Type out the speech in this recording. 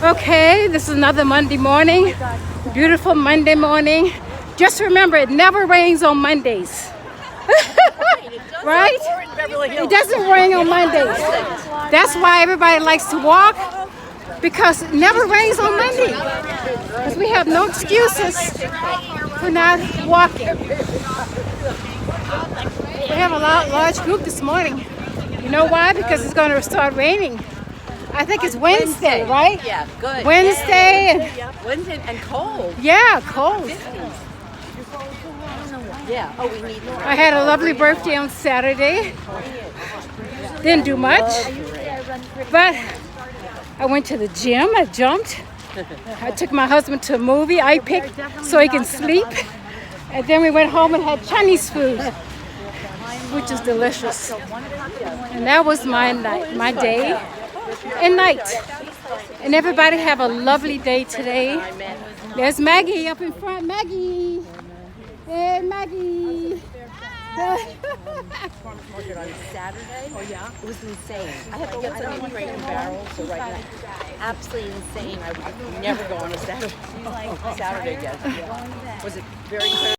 Okay, this is another Monday morning. Beautiful Monday morning. Just remember, it never rains on Mondays. Right? It doesn't rain on Mondays. That's why everybody likes to walk, because it never rains on Monday. Because we have no excuses for not walking. We have a large group this morning. You know why? Because it's going to start raining. I think it's Wednesday, right? Yeah, good. Wednesday. Wednesday and cold. Yeah, cold. Yeah. Oh, we need more. I had a lovely birthday on Saturday. Didn't do much, but I went to the gym. I jumped. I took my husband to a movie I picked so he can sleep. And then we went home and had Chinese food, which is delicious. And that was my night, my day and night. And everybody have a lovely day today. There's Maggie up in front. Maggie. Hey, Maggie. Market on Saturday. Oh yeah, it was insane. I had to get some crate and barrels. So right now, absolutely insane. I would never go on a Saturday again. Was it very clear?